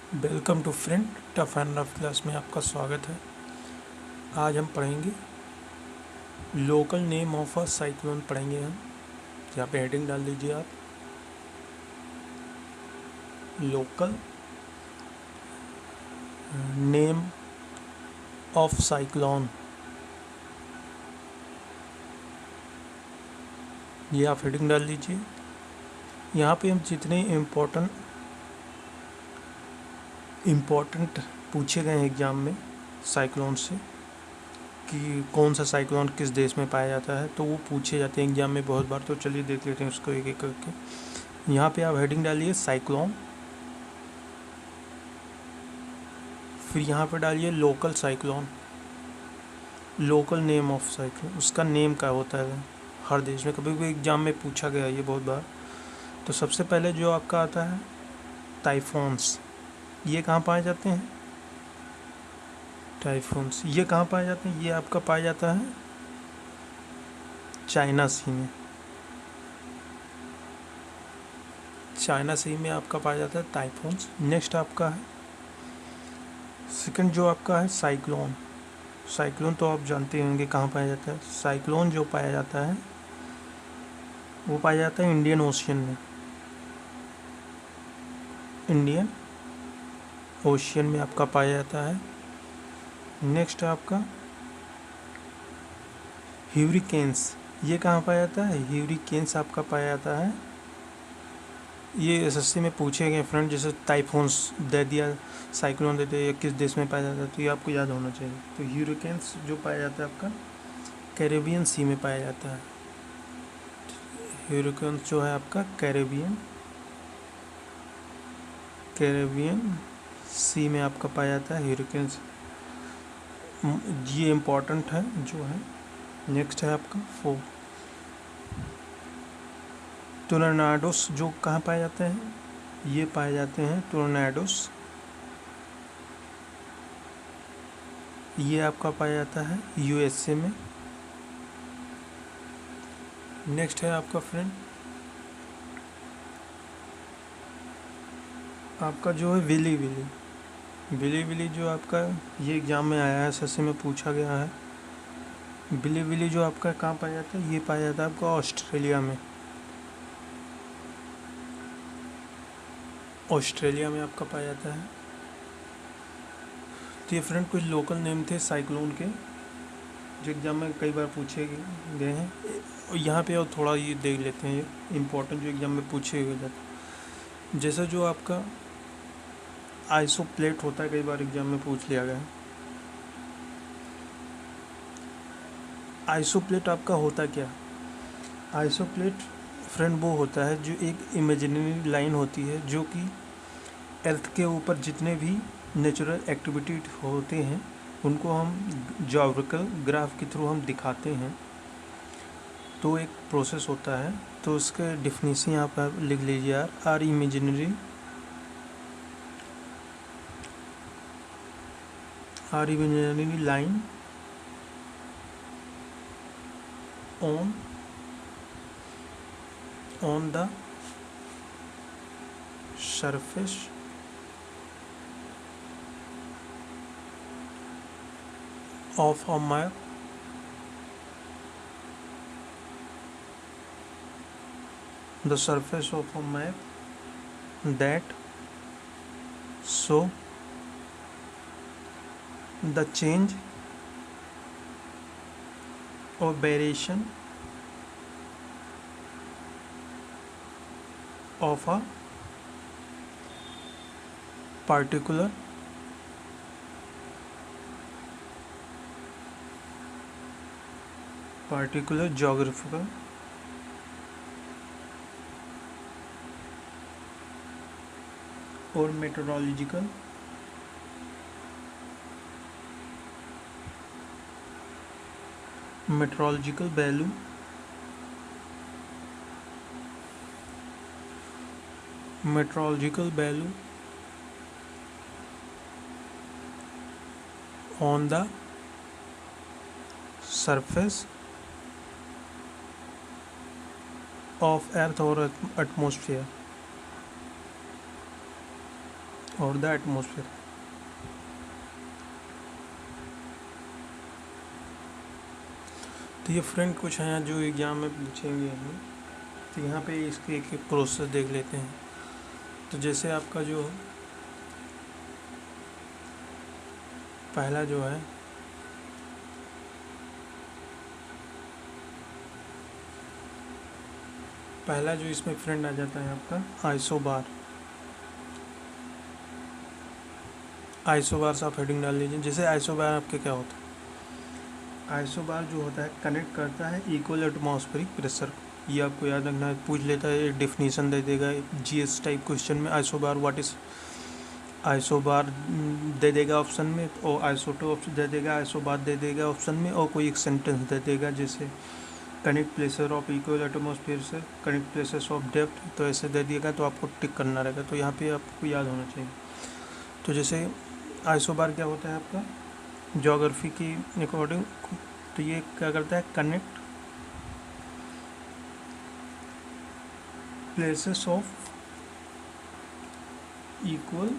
Welcome to friend tough and rough class में आपका स्वागत है। आज हम पढ़ेंगे local name of a cyclone पढ़ेंगे हम। यहाँ पे हेडिंग डाल दीजिए आप, लोकल नेम ऑफ साइक्लोन। ये आप हेडिंग डाल दीजिए। यहाँ पे हम जितने इम्पोर्टेंट पूछे गए हैं एग्ज़ाम में साइक्लोन से कि कौन सा साइक्लोन किस देश में पाया जाता है, तो वो पूछे जाते हैं एग्ज़ाम में बहुत बार। तो चलिए देख लेते हैं उसको एक एक करके। यहाँ पे आप हेडिंग डालिए साइक्लोन, फिर यहाँ पे डालिए local cyclone, local name of cyclone. उसका नेम क्या होता है हर देश में, कभी भी एग्ज़ाम में पूछा गया ये बहुत बार। तो सबसे पहले जो आपका आता है टाइफोन्स। ये कहाँ पाए जाते हैं? टाइफोन्स ये कहाँ पाए जाते हैं? ये आपका पाया जाता है चाइना सी में। चाइना सी में आपका पाया जाता है टाइफोन्स। नेक्स्ट आपका है सेकंड जो आपका है साइक्लोन। साइक्लोन तो आप जानते होंगे कहाँ पाया जाता है। साइक्लोन जो पाया जाता है वो पाया जाता है इंडियन ओशियन में। इंडियन ओशियन में आपका पाया जाता है। नेक्स्ट आपका ह्यूरिकेन्स। ये कहाँ पाया जाता है? ह्यूरिकेन्स आपका पाया जाता है, ये एसएससी में पूछे गए फ्रेंड। जैसे टाइफोन्स दे दिया, साइक्लोन दे दिया, या किस देश में पाया जाता है, तो ये आपको याद होना चाहिए। तो ह्यूरिकेन्स जो पाया जाता है आपका कैरेबियन सी में पाया जाता है। ह्यूरिकेन्स जो है आपका कैरेबियन सी में आपका पाया जाता है ह्यूरिकेन्स। ये इम्पोर्टेंट है जो है। नेक्स्ट है आपका टोर्नाडोस जो कहाँ पाए जाते हैं? ये पाए जाते हैं टोर्नाडोस, ये आपका पाया जाता है यूएसए में। नेक्स्ट है आपका फ्रेंड आपका जो है विली विली जो आपका ये एग्ज़ाम में आया है, एसएससी में पूछा गया है। विली जो आपका कहाँ पाया जाता है? ये पाया जाता है आपका ऑस्ट्रेलिया में। ऑस्ट्रेलिया में आपका पाया जाता है। तो ये फ्रेंड कुछ लोकल नेम थे साइक्लोन के जो एग्ज़ाम में कई बार पूछे गए हैं। और यहाँ पे और थोड़ा ये देख लेते हैं इम्पोर्टेंट जो एग्ज़ाम में पूछे गए जाते हैं। जैसे जो आपका आइसोप्लेट होता है, कई बार एग्ज़ाम में पूछ लिया गया है। आइसोप्लेट आपका होता क्या? आइसोप्लेट फ्रेंड वो होता है जो एक इमेजिनरी लाइन होती है जो कि अर्थ के ऊपर जितने भी नेचुरल एक्टिविटी होते हैं उनको हम ज्योग्राफिकल ग्राफ के थ्रू हम दिखाते हैं। तो एक प्रोसेस होता है, तो उसके डिफिनीशन यहाँ पर लिख लीजिए यार। Are imaginary line on the surface of a map that show the change or variation of a particular geographical or meteorological value on the surface of earth or atmosphere। और द एटमॉस्फेयर। तो ये friend कुछ हैं जो exam में पूछेंगे हमें। तो यहाँ पे इसके एक एक प्रोसेस देख लेते हैं। तो जैसे आपका जो पहला जो है पहला जो इसमें फ्रेंड आ जाता है आपका आइसोबार। आइसोबार से आप हेडिंग डाल लीजिए। जैसे आइसोबार आपके क्या होता है, आइसोबार जो होता है कनेक्ट करता है इक्वल एटमॉस्फेरिक प्रेशर को। ये आपको याद रखना है, पूछ लेता है, एक डेफिनेशन दे देगा जीएस टाइप क्वेश्चन में। आइसोबार व्हाट इज आइसोबार दे देगा ऑप्शन में, और आइसोटोप दे देगा, आइसोबार दे देगा ऑप्शन में, और कोई एक सेंटेंस दे देगा जैसे connect places of equal atmosphere से कनेक्ट प्लेसेस ऑफ डेप्थ, तो ऐसे दे दिएगा तो आपको टिक करना रहेगा। तो यहाँ पे आपको याद होना चाहिए। तो जैसे आइसोबार क्या होता है आपका ज्योग्राफी की अकॉर्डिंग, तो ये क्या करता है connect places of equal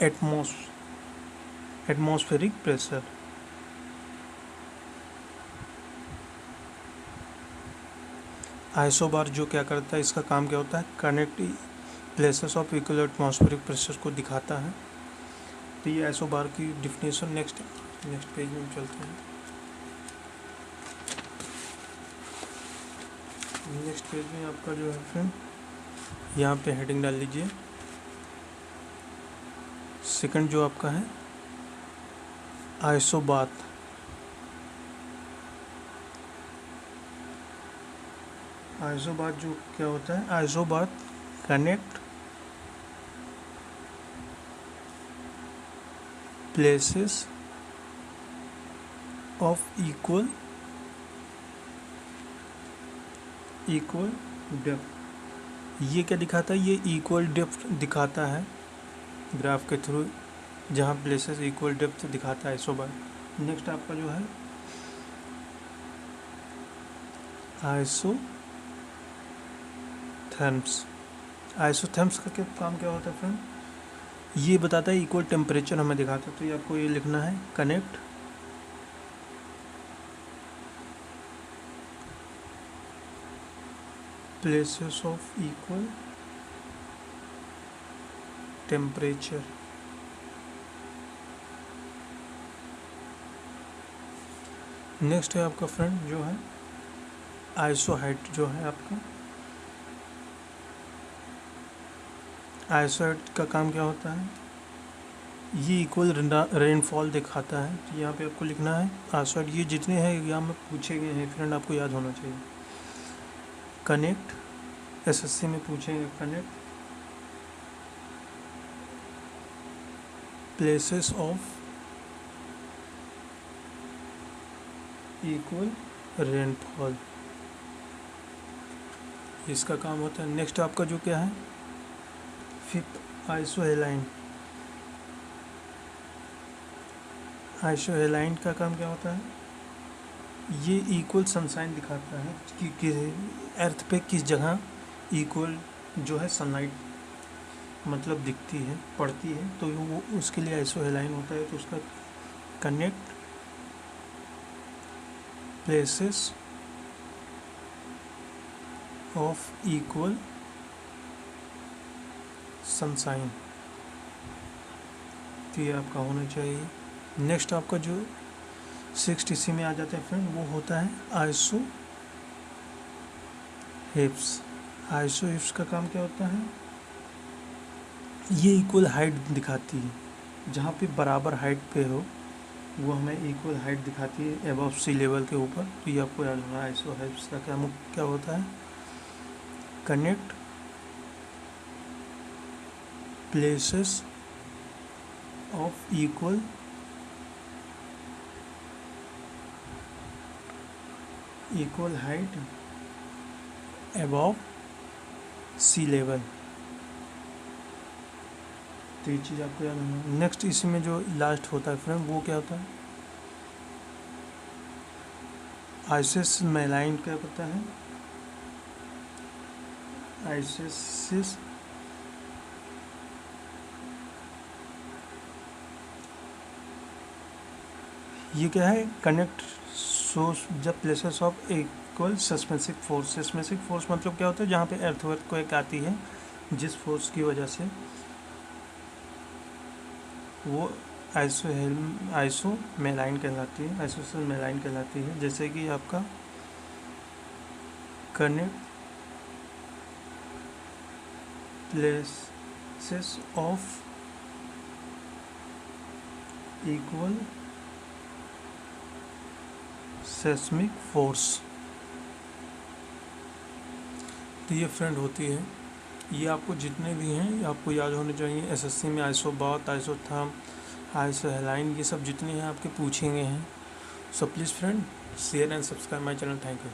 atmospheric pressure. Isobar जो क्या करता है, इसका काम क्या होता है connect places of equal atmospheric pressure को दिखाता है। तो ये आइसोबार की डिफिनेशन नेक्स्ट पेज में चलते हैं। नेक्स्ट पेज में आपका जो है फ्रेंड यहाँ पे हेडिंग डाल लीजिए। सेकंड जो आपका है आइसोबात। आइसोबात जो क्या होता है, isobath connect places of equal depth. ये क्या दिखाता है, ये इक्वल डेप्थ दिखाता है ग्राफ के थ्रू, जहाँ प्लेसेस इक्वल डेप्थ दिखाता है आइसोबार। नेक्स्ट आपका जो है आइसोथर्म्स। आइसोथर्म्स का क्या काम क्या होता है फ्रेंड, ये बताता है इक्वल टेम्परेचर हमें दिखाता है। तो ये आपको ये लिखना है connect places of equal temperature. Next है आपका फ्रेंड जो है आइसोहाइट। जो है आपका आइसोहाइट का काम क्या होता है, ये इक्वल रेनफॉल दिखाता है। तो यहाँ पे आपको लिखना है आइसोहाइट। ये जितने हैं एग्जाम में पूछे गए हैं फ्रेंड, आपको याद होना चाहिए। कनेक्ट एसएससी में पूछेंगे, connect places of equal rainfall, इसका काम होता है। नेक्स्ट आपका जो क्या है फिफ्थ आइसोहेलाइन। आइसोहेलाइन का काम क्या होता है, ये इक्वल सनशाइन दिखाता है कि अर्थ पे किस जगह इक्वल जो है सनलाइट मतलब दिखती है, पड़ती है, तो वो उसके लिए आइसोहेलाइन होता है। तो उसका connect places of equal sunshine, तो ये आपका होना चाहिए। नेक्स्ट आपका जो 6 इसी में आ जाता है फ्रेंड, वो होता है आइसो हिप्स। आइसो हिप्स का काम क्या होता है, ये इक्वल हाइट दिखाती है, जहाँ पे बराबर हाइट पे हो वो हमें इक्वल हाइट दिखाती है अबव सी लेवल के ऊपर। तो ये आपको याद होना है। आइसो हिप्स का क्या होता है, connect places of equal height above sea level. तो ये चीज़ आपको याद होना। नेक्स्ट इसमें जो लास्ट होता है फ्रेंड, वो क्या होता है आइसिस मेलाइन। क्या होता है आइसिस ये क्या है, connect source the places of equal seismic force. Seismic force मतलब क्या होता है, जहाँ पे अर्थक्वेक को एक आती है, जिस फोर्स की वजह से वो आइसोमेलाइन कहलाती है, आइसोमेलाइन कहलाती है। जैसे कि आपका connect places of equal seismic force. तो ये फ्रेंड होती है, ये आपको जितने भी हैं ये आपको याद होने चाहिए। एसएससी में आइसोबाथ, आइसोथर्म, आइसोहेलाइन, ये सब जितने हैं आपके पूछेंगे हैं। So please friend share and subscribe my channel. Thank you.